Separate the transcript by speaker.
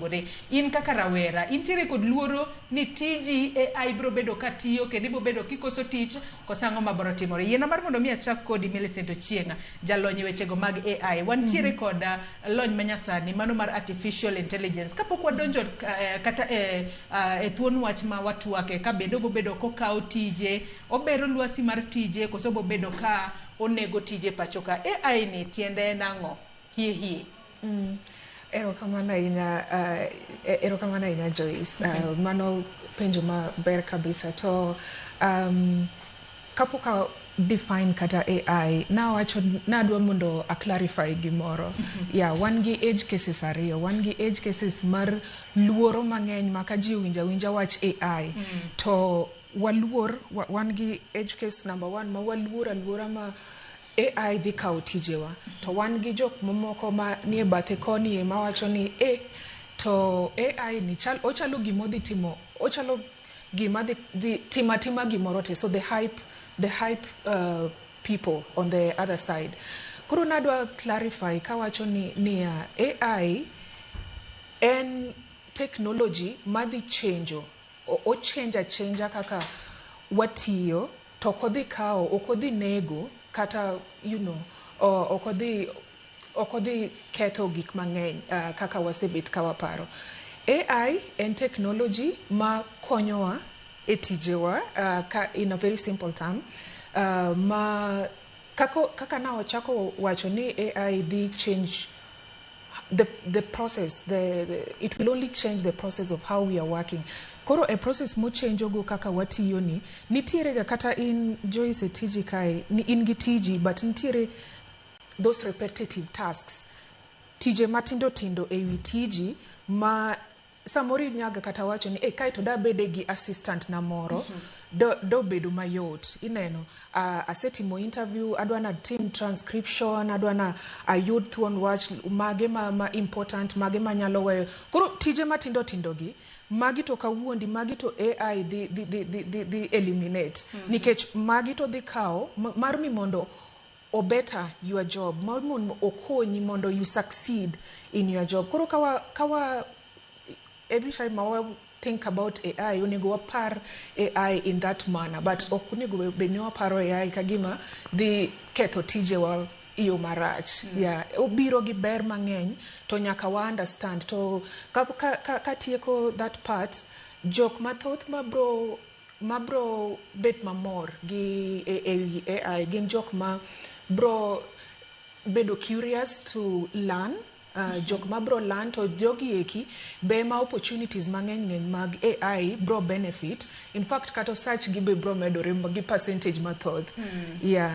Speaker 1: opogore. In kaka rawera, intiere kod luoro ni tiji AI bro bedo katiyo kendo ibo bedo kikoso tich kosango mabro timore. Yiena mar mondo mi achak kodi Millicent Ochieng, jalony wechego mag AI. Wantiere kod lony manyasani mano mar artificial intelligence. Kapok wadonjo kata e thuon wach ma watwake ka bende obo bedo kokao tije, obero lwasi mar tije koso obo bedo ka onego tije pachoka. AI ni tiende nang'o? Hie.
Speaker 2: Erokamano ina Joyce. Mano penjo maber kabisa to kapok define kata AI nadwa mondo a clarify gimoro. Wan gi edge cases ariyo. Wan gi edge cases mar luoro mang'eny ma ka ji winja wach AI to waluor. Wan gi edge case number 1 ma waluora ma AI dhi kawo tijewa. To wan gi jok mamoko ma nie bathe koni ma wacho ni to AI ni ochalo gimodhi timo, ochalo gima dhi tima gimoro te. So the hype people on the other side. Koro nadwa clarify kawacho ni AI en technology madhi change kaka watiyo, to kodhi kawo, okodhi nego kata okodhi ketho gik mang'eny kaka wasebet kawaparo. AI en technology ma konyowa e tijewa in a very simple term. Kaka na wachako wacho ni AI dhi change the process, it will only change the process of how we are working. Koro a process mo change ogo kaka watiyo ni nitiere ga kata in Joyce tiji kai ni in gi tiji, but nitiere those repetitive tasks, tije matindo ewi tiji ma samori nyaga kata wacho ni kai to da bede gi assistant na moro do bedo mayot. Ineno asetimo interview, adwana team transcription, adwana ayud thuon wach mage ma important, mage manyalo weyo. Koro tije matindo gi magi to kawuondi, magi to AI di eliminate. Nikech magi to dhi kawo mar mi mondo o better your job, mar mondo okonyi mondo you succeed in your job. Koro kawa every time I think about AI, onego wapar AI in that manner, but onego beni waparo AI kagima dhi ketho tijewa iyo marach. Obiro gi ber mang'eny to nyaka wa understand. To ka tieko that part, jok mathoth mabro bet mamor gi AI gin jok ma bro bedo curious to learn. Jok ma bro learn, to jogi eki be ma opportunities mang'eny mag AI bro benefit. In fact, kato search gi be bro medore gi percentage mathoth.